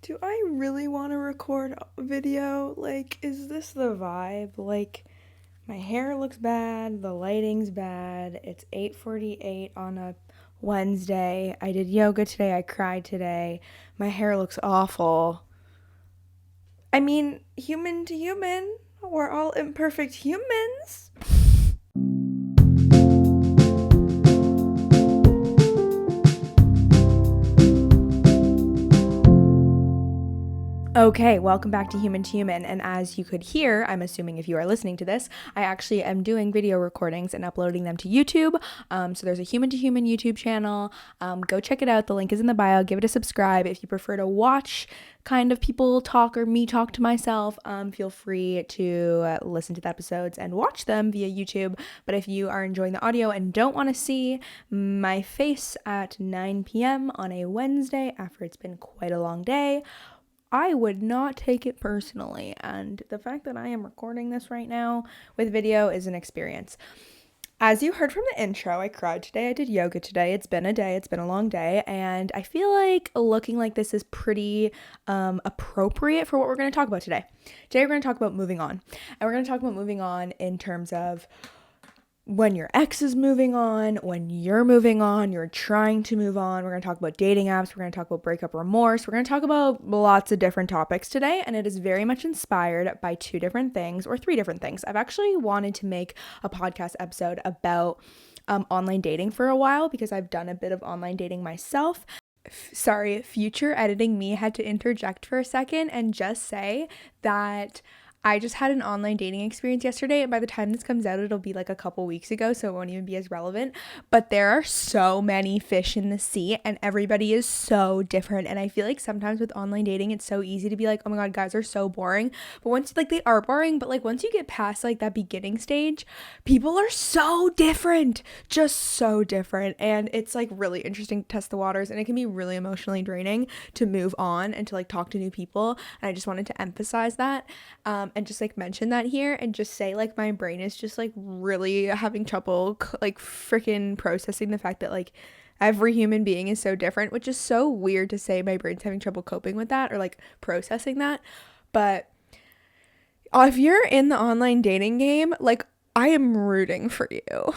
Do I really want to record a video? Like, is this the vibe? Like, my hair looks bad, the lighting's bad. It's 8:48 on a Wednesday. I did yoga today, I cried today. My hair looks awful. I mean, human to human, we're all imperfect humans. Okay, welcome back to Human, and as you could hear, I'm assuming if you are listening to this, I actually am doing video recordings and uploading them to YouTube. So there's a Human to Human YouTube channel. Go check it out. The link is in the bio. Give it a subscribe. If you prefer to watch kind of people talk or me talk to myself, feel free to listen to the episodes and watch them via YouTube. But if you are enjoying the audio and don't want to see my face at 9 p.m. on a Wednesday after it's been quite a long day, I would not take it personally, and the fact that I am recording this right now with video is an experience. As you heard from the intro, I cried today, I did yoga today, it's been a long day, and I feel like looking like this is pretty appropriate for what we're going to talk about today. Today we're going to talk about moving on, and we're going to talk about moving on in terms of when your ex is moving on, when you're moving on, you're trying to move on. We're going to talk about dating apps. We're going to talk about breakup remorse. We're going to talk about lots of different topics today, and it is very much inspired by three different things. I've actually wanted to make a podcast episode about online dating for a while because I've done a bit of online dating myself. Sorry, future editing me had to interject for a second and just say that I just had an online dating experience yesterday, and by the time this comes out, it'll be like a couple weeks ago, so it won't even be as relevant. But there are so many fish in the sea, and everybody is so different. And I feel like sometimes with online dating, it's so easy to be like, oh my god, guys are so boring. But once, like, they are boring, but like once you get past like that beginning stage, people are so different, just so different. And it's like really interesting to test the waters, and it can be really emotionally draining to move on and to like talk to new people. And I just wanted to emphasize that. And just like mention that here and just say like my brain is just like really having trouble like freaking processing the fact that like every human being is so different, which is so weird to say. My brain's having trouble coping with that or like processing that. But if you're in the online dating game, like I am rooting for you.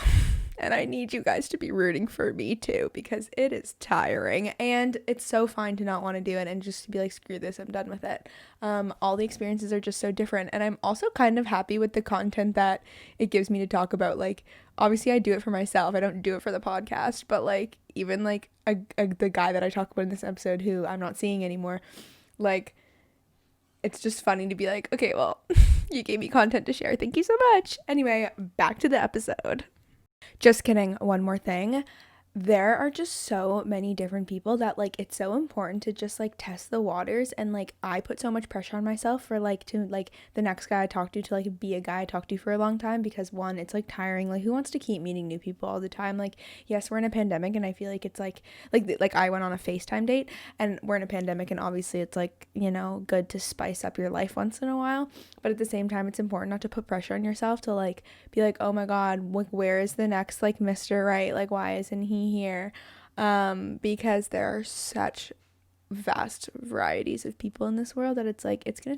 And I need you guys to be rooting for me too, because it is tiring and it's so fine to not want to do it and just to be like, screw this, I'm done with it. All the experiences are just so different. And I'm also kind of happy with the content that it gives me to talk about. Like, obviously I do it for myself. I don't do it for the podcast, but like, even like the guy that I talk about in this episode who I'm not seeing anymore, like, it's just funny to be like, okay, well, you gave me content to share. Thank you so much. Anyway, back to the episode. Just kidding. One more thing. There are just so many different people that like it's so important to just like test the waters, and like I put so much pressure on myself for like to like the next guy I talk to like be a guy I talk to for a long time, because one, it's like tiring. Like, who wants to keep meeting new people all the time? Like, yes, we're in a pandemic, and I feel like it's like I went on a FaceTime date, and we're in a pandemic, and obviously it's like, you know, good to spice up your life once in a while, but at the same time it's important not to put pressure on yourself to like be like, oh my god, like where is the next like Mr. Right? Like, why isn't he here? Because there are such vast varieties of people in this world that it's like it's gonna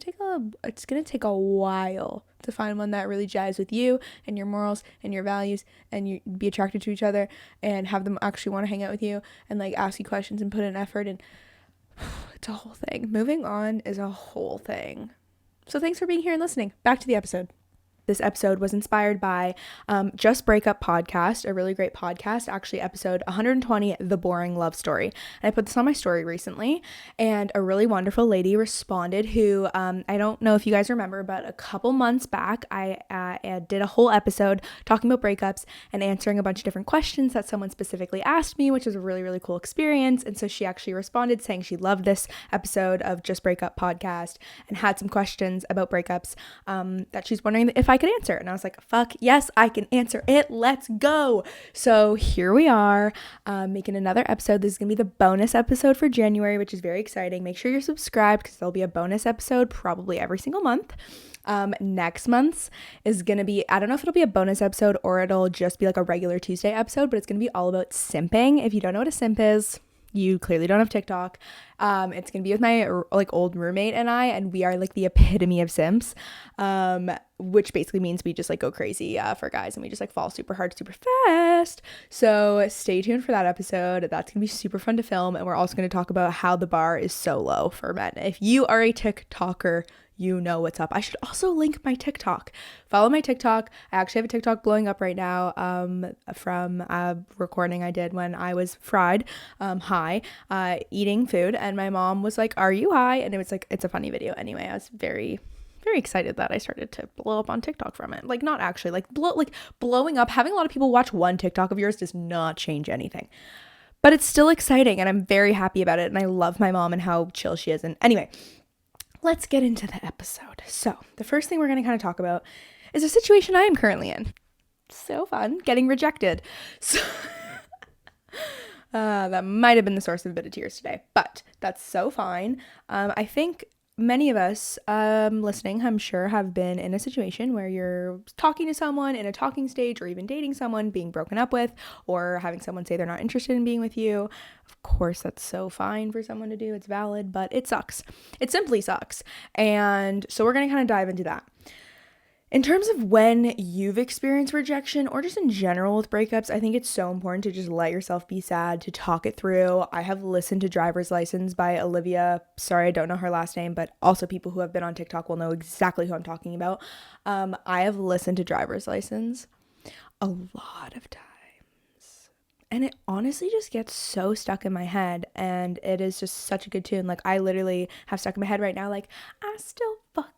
take a while to find one that really jives with you and your morals and your values, and you be attracted to each other and have them actually want to hang out with you and like ask you questions and put in effort, and it's a whole thing. Moving on is a whole thing. So thanks for being here and listening. Back to the episode. This episode was inspired by Just Breakup podcast, a really great podcast, actually episode 120, The Boring Love Story. And I put this on my story recently, and a really wonderful lady responded who, I don't know if you guys remember, but a couple months back, I did a whole episode talking about breakups and answering a bunch of different questions that someone specifically asked me, which was a really, really cool experience. And so she actually responded saying she loved this episode of Just Breakup podcast and had some questions about breakups that she's wondering if I could answer. And I was like, fuck yes, I can answer it. Let's go. So here we are, making another episode. This is gonna be the bonus episode for January, which is very exciting. Make sure you're subscribed because there'll be a bonus episode probably every single month. Next month's is gonna be, I don't know if it'll be a bonus episode or it'll just be like a regular Tuesday episode, but it's gonna be all about simping. If you don't know what a simp is, You clearly don't have TikTok. It's gonna be with my like old roommate and we are like the epitome of simps, which basically means we just like go crazy for guys, and we just like fall super hard, super fast. So stay tuned for that episode. That's gonna be super fun to film, and we're also gonna talk about how the bar is so low for men. If you are a TikToker, you know what's up. I should also link my TikTok. Follow my TikTok. I actually have a TikTok blowing up right now from a recording I did when I was fried, high, eating food. And my mom was like, "Are you high?" And it was like, it's a funny video. Anyway, I was very, very excited that I started to blow up on TikTok from it. Like, not actually, like blowing up. Having a lot of people watch one TikTok of yours does not change anything. But it's still exciting, and I'm very happy about it. And I love my mom and how chill she is. And anyway, let's get into the episode. So the first thing we're going to kind of talk about is a situation I am currently in. So fun, getting rejected. So that might have been the source of a bit of tears today, but that's so fine. I think many of us listening, I'm sure, have been in a situation where you're talking to someone in a talking stage, or even dating someone, being broken up with, or having someone say they're not interested in being with you. Of course, that's so fine for someone to do. It's valid, but it sucks. It simply sucks. And so we're going to kind of dive into that. In terms of when you've experienced rejection, or just in general with breakups, I think it's so important to just let yourself be sad, to talk it through. I have listened to Driver's License by Olivia. Sorry, I don't know her last name, but also people who have been on TikTok will know exactly who I'm talking about. I have listened to Driver's License a lot of times. And it honestly just gets so stuck in my head, and it is just such a good tune. Like, I literally have stuck in my head right now, like, I still fucking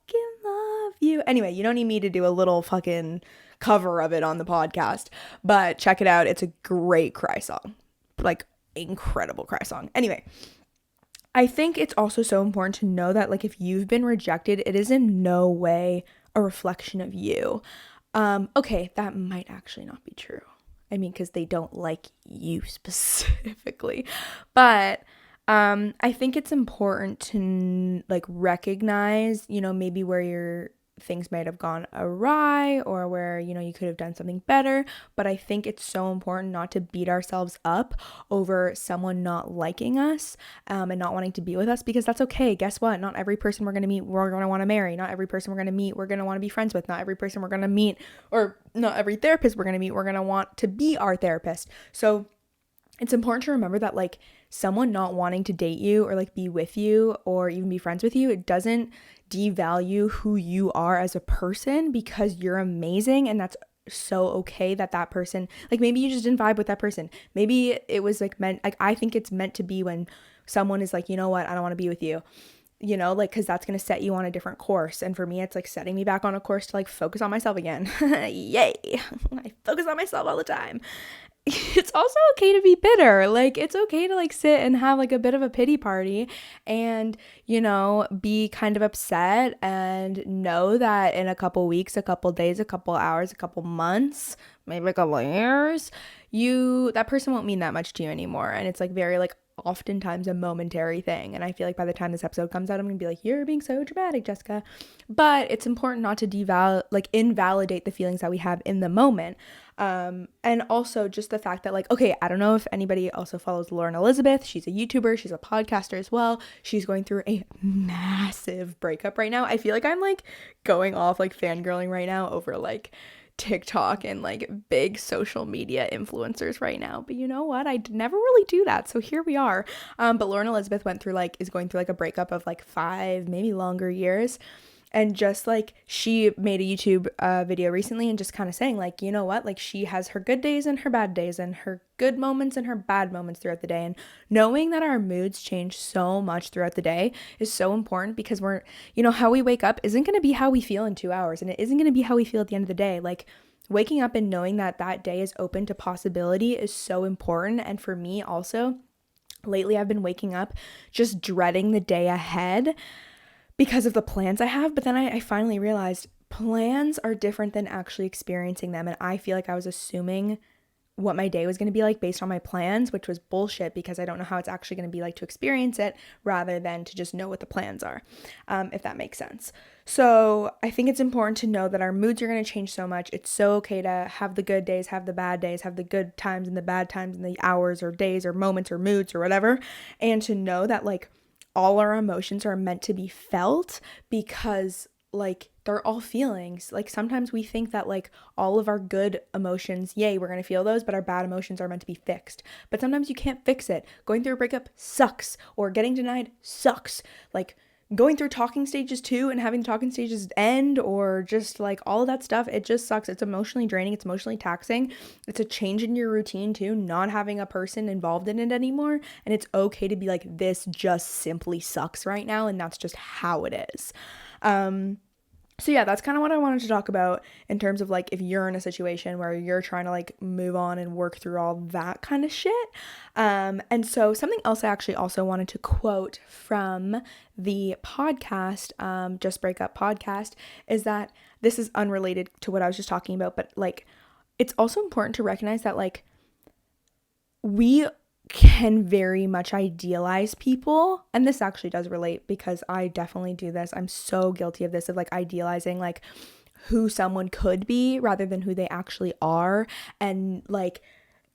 love you. Anyway, you don't need me to do a little fucking cover of it on the podcast, but check it out. It's a great cry song, like, incredible cry song. Anyway, I think it's also so important to know that, like, if you've been rejected, it is in no way a reflection of you. Okay, that might actually not be true. I mean, because they don't like you specifically. But I think it's important to like recognize, maybe where your things might have gone awry, or where, you could have done something better. But I think it's so important not to beat ourselves up over someone not liking us and not wanting to be with us, because that's okay. Guess what? Not every person we're going to meet, we're going to want to marry. Not every person we're going to meet, we're going to want to be friends with. Not every person we're going to meet, or not every therapist we're going to meet, we're going to want to be our therapist. So it's important to remember that, like, someone not wanting to date you, or like be with you, or even be friends with you, it doesn't devalue who you are as a person, because you're amazing. And that's so okay that person, like, maybe you just didn't vibe with that person. Maybe it was like meant, like, I think it's meant to be when someone is like, you know what, I don't want to be with you, like, because that's going to set you on a different course. And for me, it's like setting me back on a course to like focus on myself again. Yay. I focus on myself all the time. It's also okay to be bitter. Like, it's okay to like sit and have like a bit of a pity party and, be kind of upset, and know that in a couple weeks, a couple days, a couple hours, a couple months, maybe a couple years, that person won't mean that much to you anymore. And it's like very like oftentimes a momentary thing. And I feel like by the time this episode comes out, I'm gonna be like, you're being so dramatic, Jessica. But it's important not to invalidate the feelings that we have in the moment. And also just the fact that, like, okay, I don't know if anybody also follows Lauren Elizabeth. She's a YouTuber, she's a podcaster as well. She's going through a massive breakup right now. I feel like I'm like going off like fangirling right now over like TikTok and like big social media influencers right now. But you know what? I never really do that. So here we are. But Lauren Elizabeth is going through like a breakup of like 5, maybe longer years. And just like she made a YouTube video recently and just kind of saying like, you know what, like she has her good days and her bad days, and her good moments and her bad moments throughout the day. And knowing that our moods change so much throughout the day is so important, because we're, how we wake up isn't going to be how we feel in 2 hours, and it isn't going to be how we feel at the end of the day. Like, waking up and knowing that that day is open to possibility is so important. And for me also, lately I've been waking up just dreading the day ahead because of the plans I have. But then I finally realized plans are different than actually experiencing them. And I feel like I was assuming what my day was going to be like based on my plans, which was bullshit because I don't know how it's actually going to be like to experience it rather than to just know what the plans are, if that makes sense. So I think it's important to know that our moods are going to change so much. It's so okay to have the good days, have the bad days, have the good times and the bad times and the hours or days or moments or moods or whatever. And to know that like all our emotions are meant to be felt because like they're all feelings. Like sometimes we think that like all of our good emotions, yay, we're going to feel those, but our bad emotions are meant to be fixed. But sometimes you can't fix it. Going through a breakup sucks, or getting denied sucks. Like going through talking stages too and having talking stages end, or just like all of that stuff, it just sucks. It's emotionally draining. It's emotionally taxing. It's a change in your routine too, not having a person involved in it anymore. And it's okay to be like, this just simply sucks right now. And that's just how it is. So yeah, that's kind of what I wanted to talk about in terms of like if you're in a situation where you're trying to like move on and work through all that kind of shit. And so something else I actually also wanted to quote from the podcast, Just Breakup podcast, is that this is unrelated to what I was just talking about, but like it's also important to recognize that like we can very much idealize people, and this actually does relate because I definitely do this. I'm so guilty of this, of like idealizing like who someone could be rather than who they actually are, and like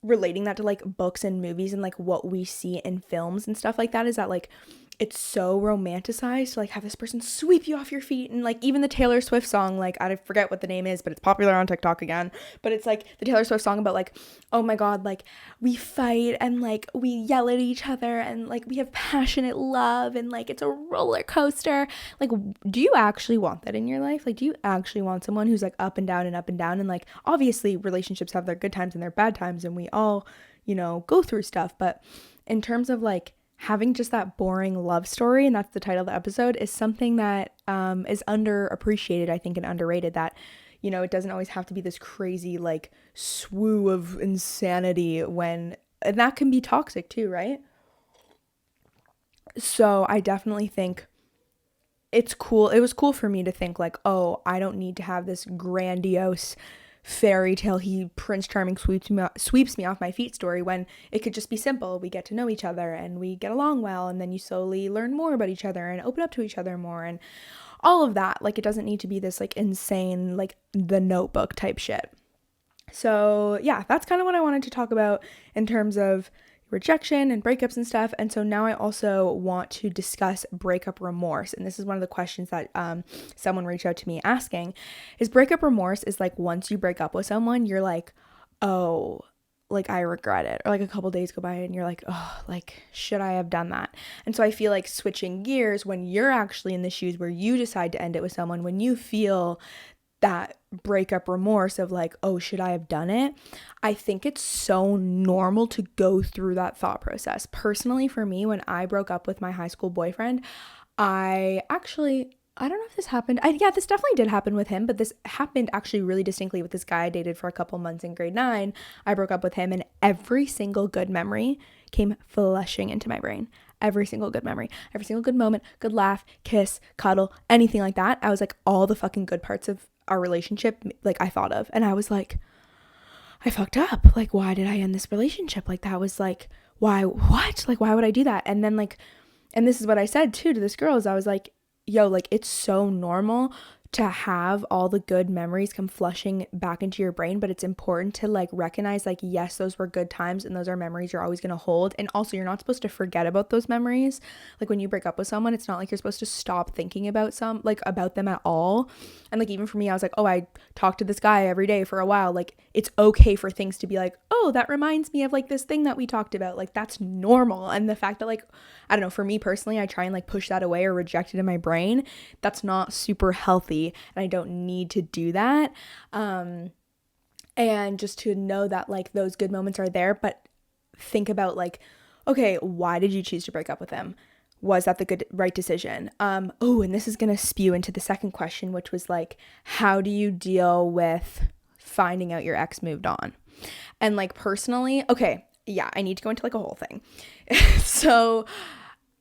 relating that to like books and movies and like what we see in films and stuff like that, is that like it's so romanticized to like have this person sweep you off your feet. And like even the Taylor Swift song, like I forget what the name is, but it's popular on TikTok again, but it's like the Taylor Swift song about like, oh my god, like we fight and like we yell at each other and like we have passionate love and like it's a roller coaster. Like, do you actually want that in your life? Like, do you actually want someone who's like up and down and up and down? And like obviously relationships have their good times and their bad times, and we all, you know, go through stuff, but in terms of like having just that boring love story, and that's the title of the episode, is something that is underappreciated, I think, and underrated, that, you know, it doesn't always have to be this crazy like swoo of insanity and that can be toxic too, right? So I definitely think it's cool. It was cool for me to think like, oh, I don't need to have this grandiose fairy tale Prince Charming sweeps me off my feet story, when it could just be simple. We get to know each other and we get along well, and then you slowly learn more about each other and open up to each other more and all of that. Like it doesn't need to be this like insane like The Notebook type shit. So yeah, that's kind of what I wanted to talk about in terms of rejection and breakups and stuff. And so now I also want to discuss breakup remorse. And this is one of the questions that someone reached out to me asking, is breakup remorse is like once you break up with someone, you're like, oh, like I regret it. Or like a couple days go by and you're like, oh, like should I have done that? And so I feel like switching gears, when you're actually in the shoes where you decide to end it with someone, when you feel that breakup remorse of like, oh, should I have done it? I think it's so normal to go through that thought process. Personally, for me, when I broke up with my high school boyfriend, I don't know if this happened. This definitely did happen with him, but this happened actually really distinctly with this guy I dated for a couple months in grade 9. I broke up with him, and every single good memory came flushing into my brain. Every single good memory, every single good moment, good laugh, kiss, cuddle, anything like that. I was like, all the fucking good parts of our relationship, like I thought of, and I was like, I fucked up. Like, why did I end this relationship? Like, that was like, why, what? Like, why would I do that? And then like, and this is what I said too to this girl, is I was like, yo, like it's so normal to have all the good memories come flushing back into your brain, but it's important to like recognize like, yes, those were good times and those are memories you're always going to hold. And also, you're not supposed to forget about those memories. Like when you break up with someone, it's not like you're supposed to stop thinking about about them at all. And like even for me, I was like, oh, I talked to this guy every day for a while. Like it's okay for things to be like, oh, that reminds me of like this thing that we talked about. Like that's normal. And the fact that like, I don't know, for me personally, I try and like push that away or reject it in my brain. That's not super healthy, and I don't need to do that. And just to know that like those good moments are there, but think about like, okay, why did you choose to break up with him? Was that the right decision? And this is going to spew into the second question, which was like, how do you deal with finding out your ex moved on? And like personally, okay, yeah, I need to go into like a whole thing. So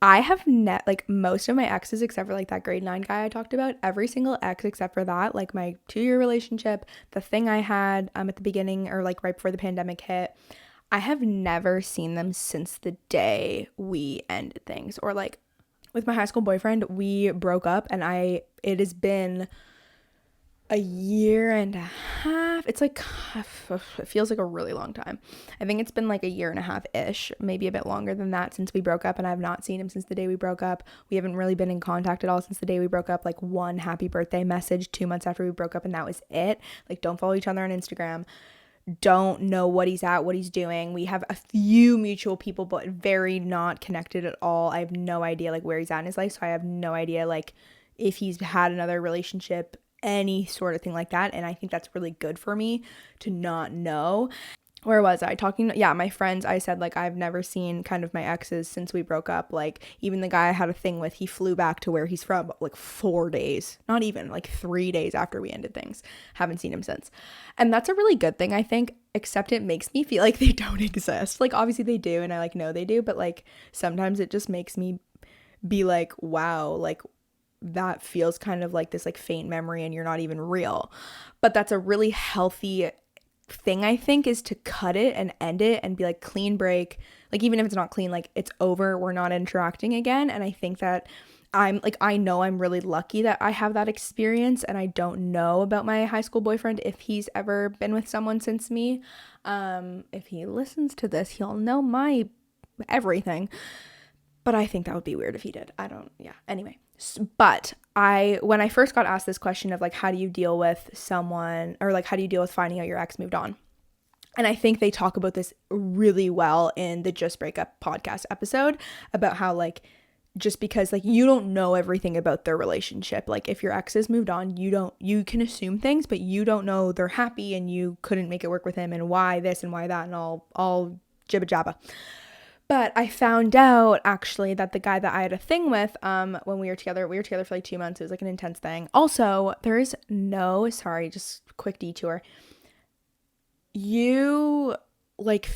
I have like most of my exes except for like that grade 9 guy I talked about, every single ex except for that, like my 2-year relationship, the thing I had at the beginning or like right before the pandemic hit, I have never seen them since the day we ended things. Or like with my high school boyfriend, we broke up and it has been a year and a half. It's like, it feels like a really long time. I think it's been like a year and a half ish, maybe a bit longer than that since we broke up, and I've not seen him since the day we broke up. We haven't really been in contact at all since the day we broke up. Like one happy birthday message 2 months after we broke up, and that was it. Like, don't follow each other on Instagram. Don't know what he's at, what he's doing. We have a few mutual people, but very not connected at all. I have no idea like where he's at in his life, so I have no idea like if he's had another relationship, any sort of thing like that. And I think that's really good for me to not know. Where was I talking? Yeah, my friends, I said like I've never seen kind of my exes since we broke up. Like even the guy I had a thing with, he flew back to where he's from like 4 days, not even like 3 days after we ended things. Haven't seen him since. And that's a really good thing, I think, except it makes me feel like they don't exist. Like obviously they do, and I like know they do, but like sometimes it just makes me be like, wow, like that feels kind of like this like faint memory and you're not even real. But that's a really healthy thing, I think, is to cut it and end it and be like clean break. Like even if it's not clean, like it's over, we're not interacting again. And I think that I know I'm really lucky that I have that experience, and I don't know about my high school boyfriend if he's ever been with someone since me. If he listens to this, he'll know my everything. But I think that would be weird if he did. Anyway. But when I first got asked this question of like, how do you deal with someone, or like, how do you deal with finding out your ex moved on? And I think they talk about this really well in the Just Breakup podcast episode about how like, just because like you don't know everything about their relationship. Like if your ex has moved on, you can assume things, but you don't know they're happy and you couldn't make it work with him and why this and why that and all jibba jabba. But I found out actually that the guy that I had a thing with, when we were together for like 2 months. It was like an intense thing. Also, just quick detour. You like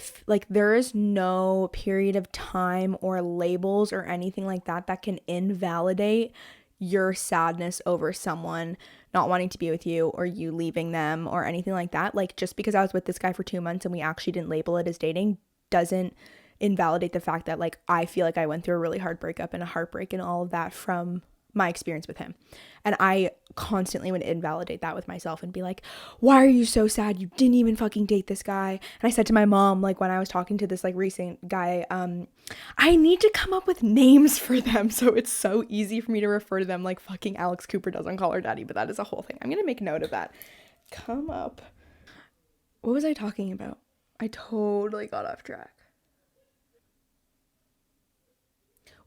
there is no period of time or labels or anything like that that can invalidate your sadness over someone not wanting to be with you or you leaving them or anything like that. Like just because I was with this guy for 2 months and we actually didn't label it as dating doesn't invalidate the fact that like I feel like I went through a really hard breakup and a heartbreak and all of that from my experience with him. And I constantly would invalidate that with myself and be like, why are you so sad? You didn't even fucking date this guy. And I said to my mom, like when I was talking to this like recent guy, I need to come up with names for them so it's so easy for me to refer to them like fucking Alex Cooper does on Call Her Daddy. But that is a whole thing. I'm gonna make note of that. Come up. What was I talking about? I totally got off track.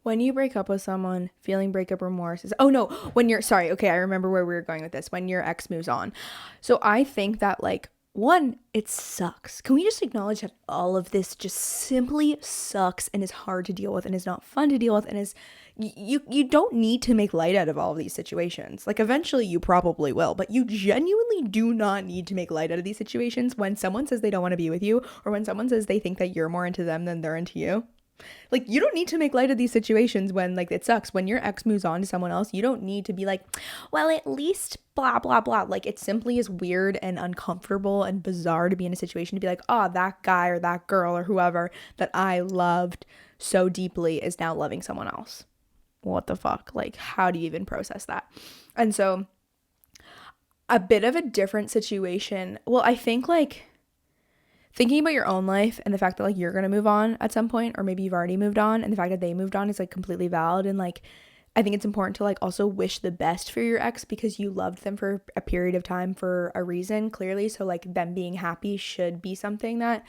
When you break up with someone, feeling breakup remorse is, I remember where we were going with this. When your ex moves on. So I think that like, one, it sucks. Can we just acknowledge that all of this just simply sucks and is hard to deal with and is not fun to deal with and is, you don't need to make light out of all of these situations. Like eventually you probably will, but you genuinely do not need to make light out of these situations when someone says they don't want to be with you or when someone says they think that you're more into them than they're into you. Like, you don't need to make light of these situations when, like, it sucks. When your ex moves on to someone else, you don't need to be like, well, at least blah, blah, blah. Like, it simply is weird and uncomfortable and bizarre to be in a situation to be like, oh, that guy or that girl or whoever that I loved so deeply is now loving someone else. What the fuck? Like, how do you even process that? And so, a bit of a different situation. Well, I think, like, thinking about your own life and the fact that like you're gonna move on at some point, or maybe you've already moved on, and the fact that they moved on is like completely valid. And like I think it's important to like also wish the best for your ex because you loved them for a period of time for a reason, clearly. So like them being happy should be something that,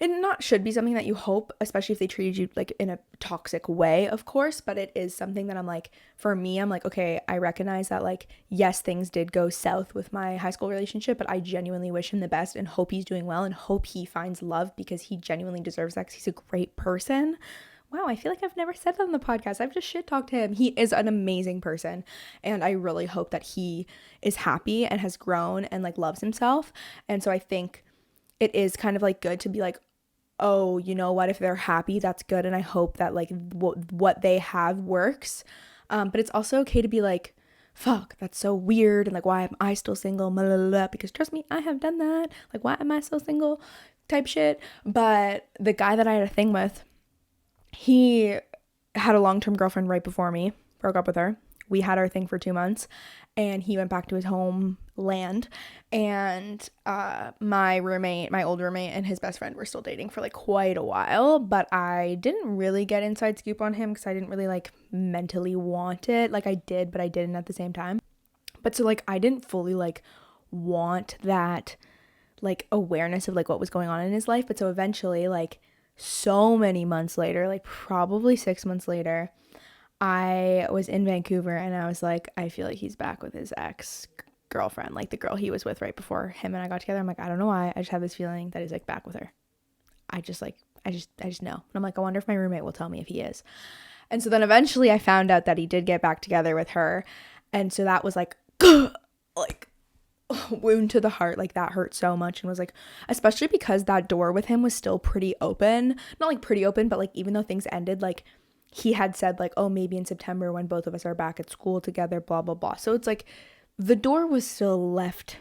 and not should be something that you hope, especially if they treated you like in a toxic way, of course, but it is something that I'm like, for me, I'm like, okay, I recognize that like, yes, things did go south with my high school relationship, but I genuinely wish him the best and hope he's doing well and hope he finds love because he genuinely deserves that 'cause he's a great person. Wow, I feel like I've never said that on the podcast. I've just shit talked to him. He is an amazing person, and I really hope that he is happy and has grown and like loves himself. And so I think it is kind of like good to be like, oh, you know what, if they're happy, that's good, and I hope that like what they have works. But it's also okay to be like, fuck, that's so weird, and like, why am I still single, blah, blah, blah, because trust me, I have done that, like, why am I still single type shit. But the guy that I had a thing with, he had a long-term girlfriend right before me, broke up with her. We had our thing for 2 months, and he went back to his homeland, and my old roommate, and his best friend were still dating for like quite a while, but I didn't really get inside scoop on him because I didn't really like mentally want it. Like I did, but I didn't at the same time. But so like I didn't fully like want that like awareness of like what was going on in his life. But so eventually, like so many months later, like probably 6 months later, I was in Vancouver, and I was like, I feel like he's back with his ex-girlfriend, like the girl he was with right before him and I got together. I'm like, I don't know why, I just have this feeling that he's like back with her. I just know. And I'm like, I wonder if my roommate will tell me if he is. And so then eventually I found out that he did get back together with her. And so that was like like wound to the heart. Like that hurt so much, and was like, especially because that door with him was still pretty open. Not like pretty open, but like even though things ended, like he had said like, oh, maybe in September when both of us are back at school together, blah, blah, blah. So it's like the door was still left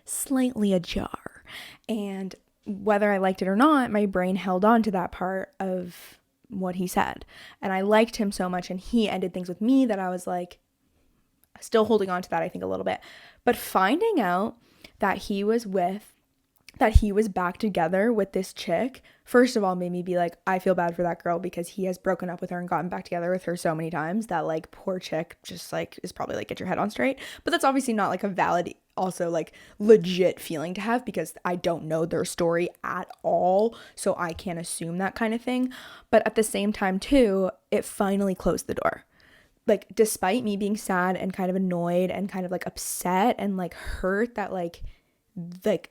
slightly ajar. And whether I liked it or not, my brain held on to that part of what he said. And I liked him so much, and he ended things with me that I was like still holding on to that, I think, a little bit. But finding out that he was back together with this chick, first of all, made me be like, I feel bad for that girl, because he has broken up with her and gotten back together with her so many times that like poor chick just like is probably like, get your head on straight. But that's obviously not like a valid, also like legit feeling to have, because I don't know their story at all, so I can't assume that kind of thing. But at the same time too, it finally closed the door. Like despite me being sad and kind of annoyed and kind of like upset and like hurt that like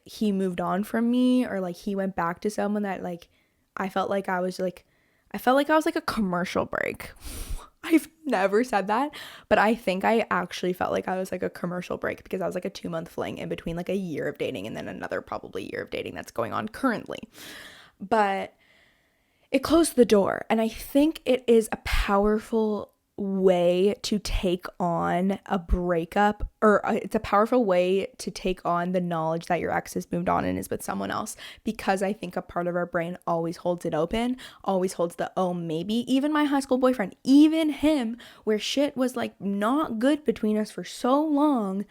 he moved on from me, or like he went back to someone that like I felt like I was like a commercial break. I've never said that, but I think I actually felt like I was like a commercial break, because I was like a 2-month fling in between like a year of dating and then another probably year of dating that's going on currently. But it closed the door, and I think it is a powerful way to take on a breakup, or it's a powerful way to take on the knowledge that your ex has moved on and is with someone else, because I think a part of our brain always holds it open, always holds the, oh, maybe. Even my high school boyfriend, even him, where shit was like not good between us for so long,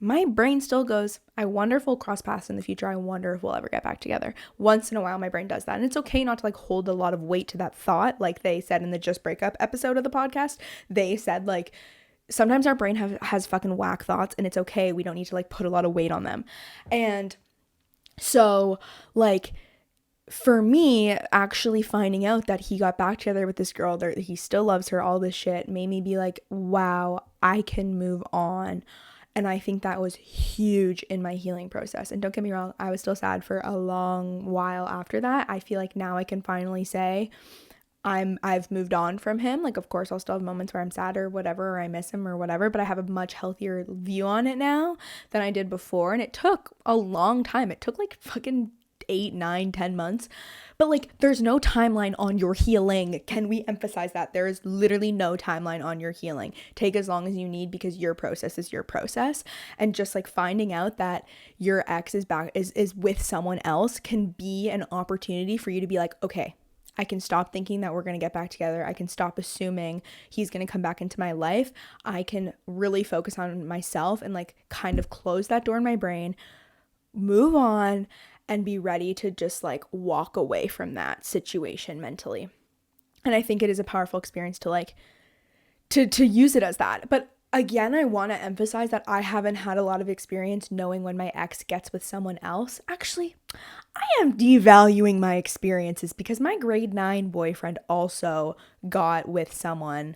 my brain still goes, I wonder if we'll cross paths in the future. I wonder if we'll ever get back together. Once in a while, my brain does that. And it's okay not to like hold a lot of weight to that thought. Like they said in the Just Breakup episode of the podcast, they said like, sometimes our brain has fucking whack thoughts, and it's okay. We don't need to like put a lot of weight on them. And so like, for me, actually finding out that he got back together with this girl, that he still loves her, all this shit, made me be like, wow, I can move on. And I think that was huge in my healing process. And don't get me wrong, I was still sad for a long while after that. I feel like now I can finally say I've moved on from him. Like, of course, I'll still have moments where I'm sad or whatever, or I miss him or whatever, but I have a much healthier view on it now than I did before. And it took a long time. It took like fucking 8, 9, 10 months. But like, there's no timeline on your healing. Can we emphasize that? There is literally no timeline on your healing. Take as long as you need, because your process is your process. And just like finding out that your ex is back, is with someone else, can be an opportunity for you to be like, okay, I can stop thinking that we're going to get back together. I can stop assuming he's going to come back into my life. I can really focus on myself and like kind of close that door in my brain, move on, and be ready to just like walk away from that situation mentally. And I think it is a powerful experience to like to use it as that. But again, I want to emphasize that I haven't had a lot of experience knowing when my ex gets with someone else. Actually, I am devaluing my experiences, because my grade 9 boyfriend also got with someone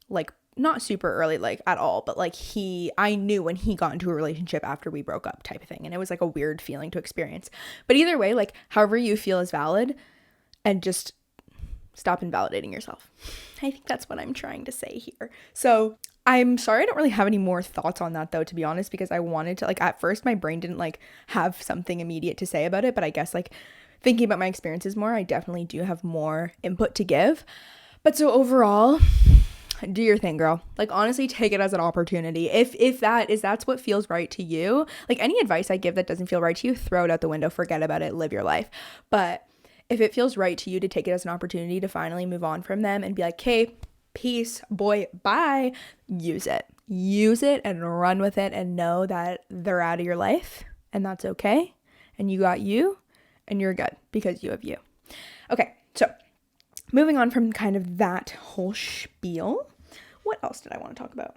like not super early, like at all, but like I knew when he got into a relationship after we broke up type of thing. And it was like a weird feeling to experience. But either way, like however you feel is valid, and just stop invalidating yourself. I think that's what I'm trying to say here. So I'm sorry I don't really have any more thoughts on that though, to be honest, because I wanted to, like, at first my brain didn't like have something immediate to say about it, but I guess like thinking about my experiences more, I definitely do have more input to give. But so overall, do your thing, girl. Like, honestly, take it as an opportunity. If that's what feels right to you, like any advice I give that doesn't feel right to you, throw it out the window, forget about it, live your life. But if it feels right to you to take it as an opportunity to finally move on from them and be like, okay, peace, boy, bye, use it and run with it, and know that they're out of your life and that's okay. And you got you and you're good because you have you. Okay, so moving on from kind of that whole spiel, what else did I want to talk about?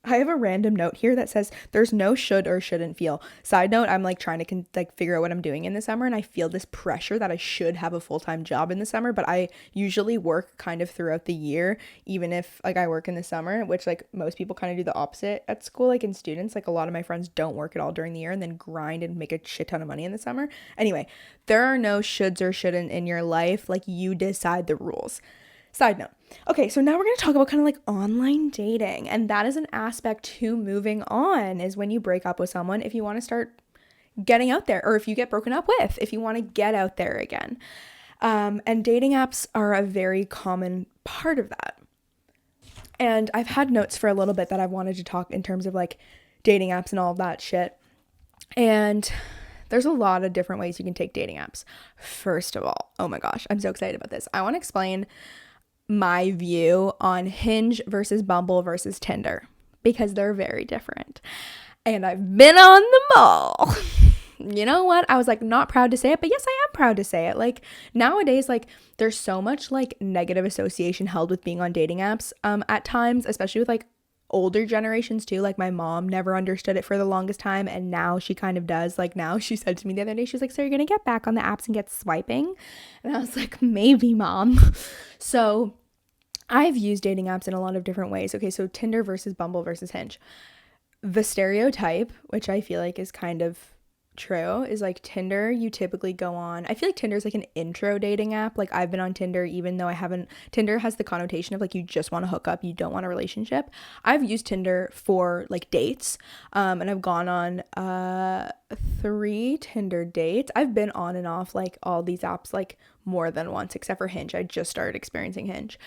I have a random note here that says there's no should or shouldn't feel. Side note, I'm like trying to figure out what I'm doing in the summer, and I feel this pressure that I should have a full-time job in the summer, but I usually work kind of throughout the year, even if like I work in the summer, which like most people kind of do the opposite at school. Like in students, like a lot of my friends don't work at all during the year and then grind and make a shit ton of money in the summer. Anyway, there are no shoulds or shouldn't in your life. Like, you decide the rules. Side note. Okay, so now we're going to talk about kind of like online dating, and that is an aspect to moving on, is when you break up with someone, if you want to start getting out there, or if you get broken up with, if you want to get out there again. And dating apps are a very common part of that. And I've had notes for a little bit that I've wanted to talk in terms of like dating apps and all of that shit. And there's a lot of different ways you can take dating apps. First of all, oh my gosh, I'm so excited about this. I want to explain my view on Hinge versus Bumble versus Tinder, because they're very different. And I've been on them all. You know what? I was like not proud to say it, but yes, I am proud to say it. Like nowadays, like there's so much like negative association held with being on dating apps at times, especially with like older generations too. Like my mom never understood it for the longest time, and now she kind of does. Like now she said to me the other day, she's like, so you're gonna get back on the apps and get swiping? And I was like, maybe, mom. So I've used dating apps in a lot of different ways. Okay, so Tinder versus Bumble versus Hinge. The stereotype, which I feel like is kind of true, is like Tinder, you typically go on. I feel like Tinder is like an intro dating app. Like I've been on Tinder, even though I haven't. Tinder has the connotation of like you just want to hook up, you don't want a relationship. I've used Tinder for like dates, and I've gone on 3 Tinder dates. I've been on and off like all these apps like more than once, except for Hinge. I just started experiencing Hinge.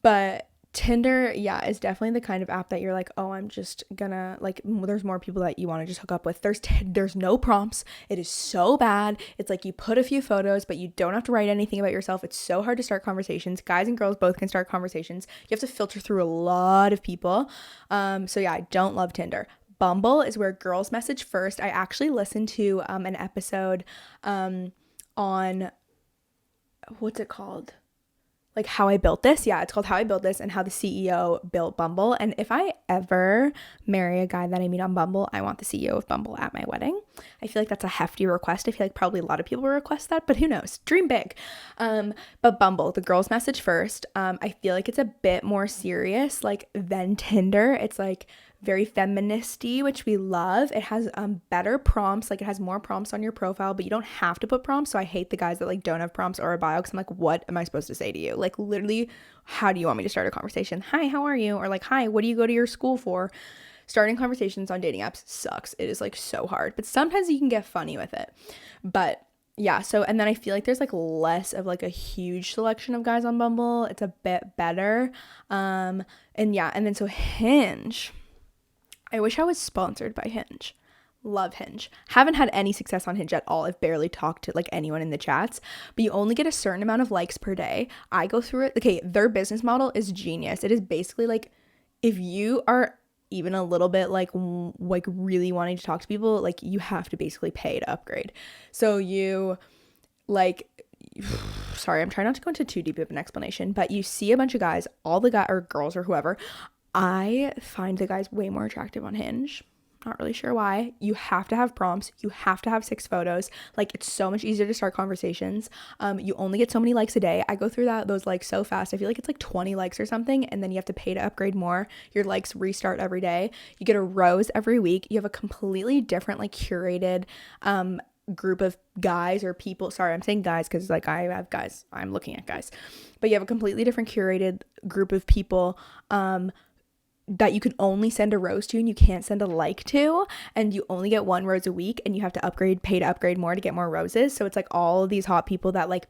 But Tinder, yeah, is definitely the kind of app that you're like, oh, I'm just gonna, like, there's more people that you want to just hook up with. There's no prompts. It is so bad. It's like you put a few photos, but you don't have to write anything about yourself. It's so hard to start conversations. Guys and girls both can start conversations. You have to filter through a lot of people. So yeah, I don't love Tinder. Bumble is where girls message first. I actually listened to an episode on, what's it called? Like How I Built This. Yeah, it's called How I Built This, and how the CEO built Bumble. And if I ever marry a guy that I meet on Bumble, I want the CEO of Bumble at my wedding. I feel like that's a hefty request. I feel like probably a lot of people will request that, but who knows? Dream big. But Bumble, the girls message first. I feel like it's a bit more serious like than Tinder. It's like very feministy, which we love. It has better prompts. Like it has more prompts on your profile, but you don't have to put prompts. So I hate the guys that like don't have prompts or a bio, because I'm like, what am I supposed to say to you? Like literally, how do you want me to start a conversation? Hi, how are you? Or like, hi, what do you go to your school for? Starting conversations on dating apps sucks. It is like so hard, but sometimes you can get funny with it. But yeah, so, and then I feel like there's like less of like a huge selection of guys on Bumble. It's a bit better. And yeah, and then so Hinge. I wish I was sponsored by Hinge. Love Hinge. Haven't had any success on Hinge at all. I've barely talked to like anyone in the chats, but you only get a certain amount of likes per day. I go through it. Okay, their business model is genius. It is basically like, if you are even a little bit like really wanting to talk to people, like you have to basically pay to upgrade. So you like, sorry, I'm trying not to go into too deep of an explanation, but you see a bunch of guys, all the guys or girls or whoever. I find the guys way more attractive on Hinge. Not really sure why. You have to have prompts. You have to have 6 photos. Like it's so much easier to start conversations. You only get so many likes a day. I go through those likes so fast. I feel like it's like 20 likes or something, and then you have to pay to upgrade more. Your likes restart every day. You get a rose every week. You have a completely different like curated group of guys or people. Sorry, I'm saying guys because like I have guys. I'm looking at guys. But you have a completely different curated group of people that you can only send a rose to and you can't send a like to, and you only get 1 rose a week, and you have to pay to upgrade more to get more roses. So it's like all of these hot people that like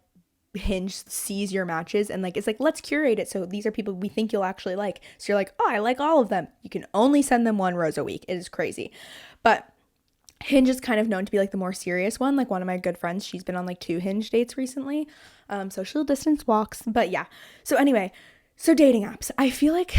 Hinge sees your matches and like it's like, let's curate it so these are people we think you'll actually like. So you're like, oh, I like all of them. You can only send them 1 rose a week. It is crazy. But Hinge is kind of known to be like the more serious one. Like one of my good friends, she's been on like 2 Hinge dates recently. Social distance walks. But yeah. So anyway, so dating apps. I feel like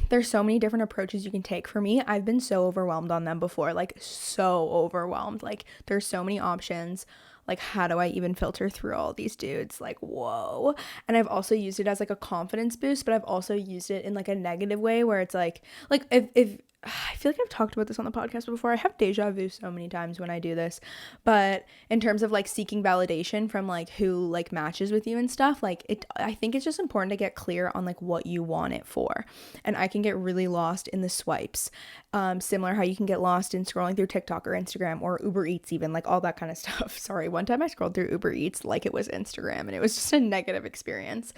there's so many different approaches you can take. For me, I've been so overwhelmed on them before, like so overwhelmed. Like there's so many options. Like, how do I even filter through all these dudes? Like, whoa. And I've also used it as like a confidence boost, but I've also used it in like a negative way where it's like if I feel like I've talked about this on the podcast before. I have deja vu so many times when I do this. But in terms of like seeking validation from like who like matches with you and stuff, like I think it's just important to get clear on like what you want it for. And I can get really lost in the swipes. Similar how you can get lost in scrolling through TikTok or Instagram or Uber Eats, even like all that kind of stuff. Sorry, one time I scrolled through Uber Eats like it was Instagram and it was just a negative experience.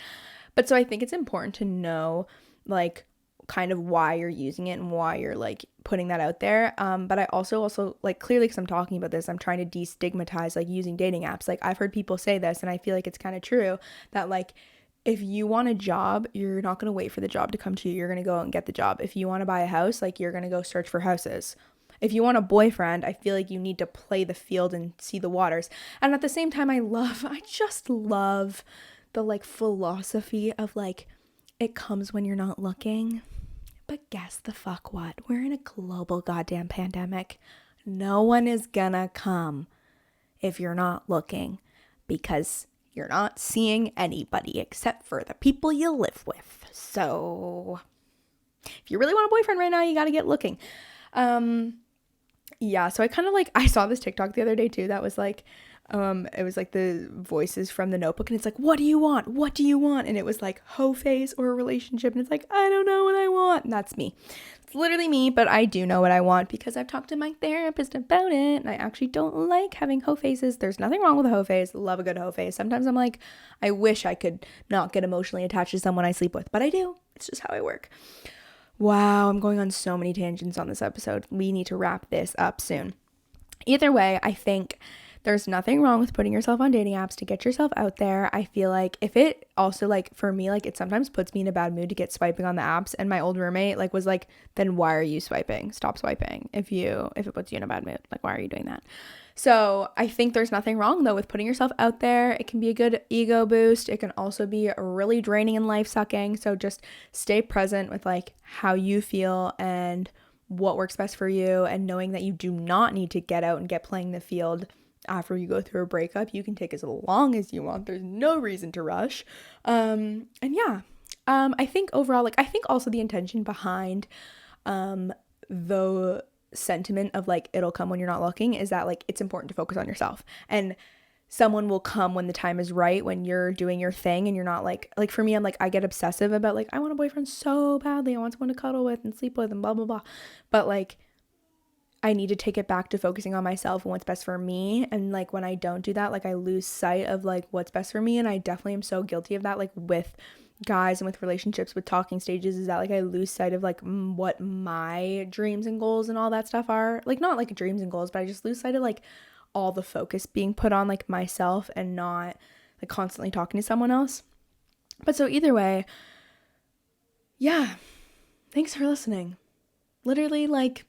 But so I think it's important to know like kind of why you're using it and why you're like putting that out there. But I also like clearly, because I'm talking about this, I'm trying to destigmatize like using dating apps. Like I've heard people say this and I feel like it's kind of true that like if you want a job, you're not going to wait for the job to come to you. You're going to go out and get the job. If you want to buy a house, like you're going to go search for houses. If you want a boyfriend, I feel like you need to play the field and see the waters. And at the same time, I just love the like philosophy of like, it comes when you're not looking. But guess the fuck what? We're in a global goddamn pandemic. No one is gonna come if you're not looking because you're not seeing anybody except for the people you live with. So if you really want a boyfriend right now, you gotta get looking. Yeah, so I kind of like, I saw this TikTok the other day too that was like, it was like the voices from The Notebook and it's like, what do you want? What do you want? And it was like hoe face or a relationship and it's like, I don't know what I want. And that's me. It's literally me, but I do know what I want because I've talked to my therapist about it and I actually don't like having hoe faces. There's nothing wrong with a hoe face. Love a good hoe face. Sometimes I'm like, I wish I could not get emotionally attached to someone I sleep with, but I do. It's just how I work. Wow, I'm going on so many tangents on this episode. We need to wrap this up soon. Either way, I think there's nothing wrong with putting yourself on dating apps to get yourself out there. I feel like if it also like for me, like it sometimes puts me in a bad mood to get swiping on the apps. And my old roommate like was like, then why are you swiping? Stop swiping if it puts you in a bad mood. Like, why are you doing that? So I think there's nothing wrong though with putting yourself out there. It can be a good ego boost. It can also be really draining and life sucking. So just stay present with like how you feel and what works best for you, and knowing that you do not need to get out and get playing the field after you go through a breakup. You can take as long as you want. There's no reason to rush. And yeah, I think overall, like I think also the intention behind the sentiment of like it'll come when you're not looking is that like it's important to focus on yourself, and someone will come when the time is right, when you're doing your thing and you're not like for me, I'm like I get obsessive about like I want a boyfriend so badly, I want someone to cuddle with and sleep with and blah blah blah, but like I need to take it back to focusing on myself and what's best for me. And like when I don't do that, like I lose sight of like what's best for me. And I definitely am so guilty of that, like with guys and with relationships, with talking stages, is that like I lose sight of like what my dreams and goals and all that stuff are. Like not like dreams and goals, but I just lose sight of like all the focus being put on like myself and not like constantly talking to someone else. But so either way, yeah, thanks for listening. Literally, like,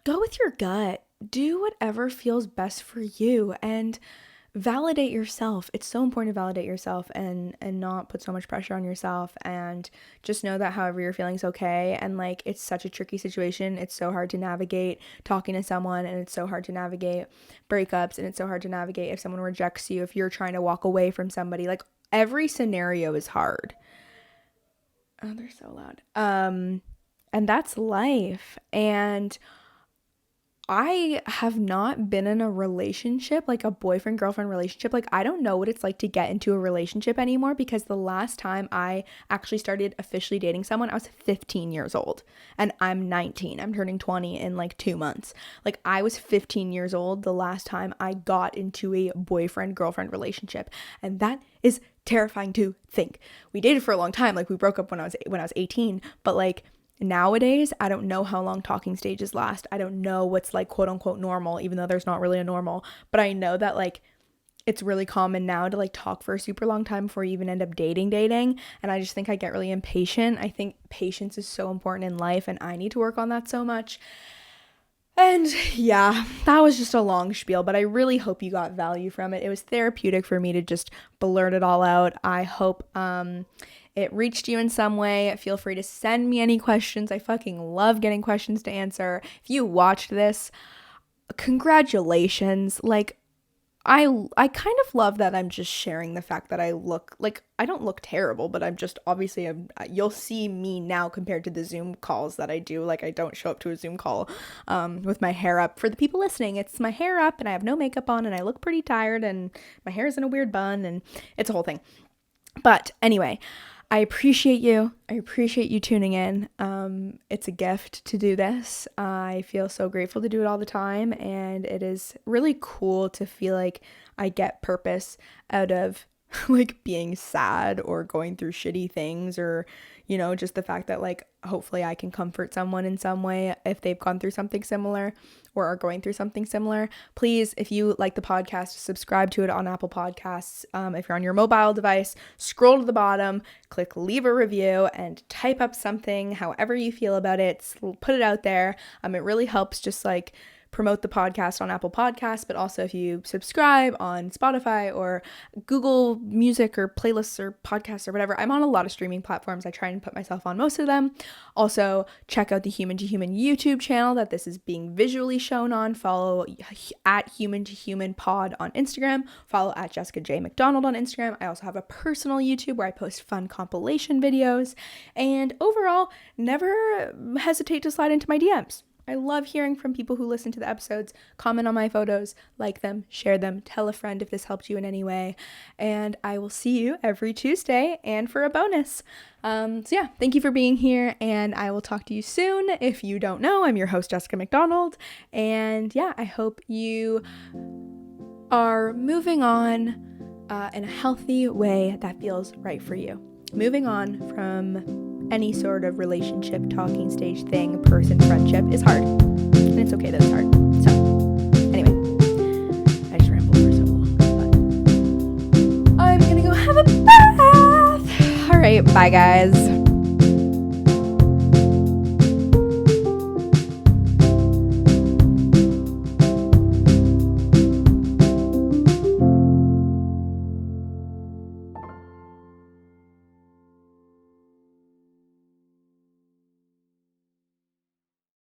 go with your gut. Do whatever feels best for you and validate yourself. It's so important to validate yourself and not put so much pressure on yourself, and just know that however you're feeling is okay. And like it's such a tricky situation. It's so hard to navigate talking to someone, and it's so hard to navigate breakups, and it's so hard to navigate if someone rejects you, if you're trying to walk away from somebody. Like every scenario is hard. Oh, they're so loud. And that's life. And I have not been in a relationship, like a boyfriend-girlfriend relationship. Like, I don't know what it's like to get into a relationship anymore, because the last time I actually started officially dating someone, I was 15 years old and I'm 19. I'm turning 20 in like 2 months. Like, I was 15 years old the last time I got into a boyfriend-girlfriend relationship. And that is terrifying to think. We dated for a long time. Like, we broke up when I was 18, but like, nowadays, I don't know how long talking stages last. I don't know what's like quote unquote normal, even though there's not really a normal, but I know that like it's really common now to like talk for a super long time before you even end up dating. And I just think I get really impatient. I think patience is so important in life, and I need to work on that so much. And yeah, that was just a long spiel, but I really hope you got value from it. It was therapeutic for me to just blurt it all out. I hope it reached you in some way. Feel free to send me any questions. I fucking love getting questions to answer. If you watched this, congratulations. Like, I kind of love that I'm just sharing the fact that I look like, I don't look terrible, but I'm just obviously, you'll see me now compared to the Zoom calls that I do. Like, I don't show up to a Zoom call with my hair up. For the people listening, it's my hair up and I have no makeup on and I look pretty tired and my hair is in a weird bun and it's a whole thing. But anyway, I appreciate you. I appreciate you tuning in. It's a gift to do this. I feel so grateful to do it all the time. And it is really cool to feel like I get purpose out of like being sad or going through shitty things, or, you know, just the fact that like hopefully I can comfort someone in some way if they've gone through something similar or are going through something similar. Please, if you like the podcast, subscribe to it on Apple Podcasts. If you're on your mobile device, scroll to the bottom, click leave a review, and type up something however you feel about it. Put it out there. It really helps just like promote the podcast on Apple Podcasts, but also if you subscribe on Spotify or Google Music or playlists or podcasts or whatever. I'm on a lot of streaming platforms. I try and put myself on most of them. Also, check out the Human to Human YouTube channel that this is being visually shown on. Follow at Human to Human Pod on Instagram. Follow at Jessica J. McDonald on Instagram. I also have a personal YouTube where I post fun compilation videos. And overall, never hesitate to slide into my DMs. I love hearing from people who listen to the episodes, comment on my photos, like them, share them, tell a friend if this helped you in any way. And I will see you every Tuesday and for a bonus. So yeah, thank you for being here, and I will talk to you soon. If you don't know, I'm your host, Jessica McDonald. And yeah, I hope you are moving on in a healthy way that feels right for you. Moving on from any sort of relationship, talking stage thing, person, friendship is hard. And it's okay that it's hard. So, anyway, I just rambled for so long. But I'm gonna go have a bath. All right, bye guys.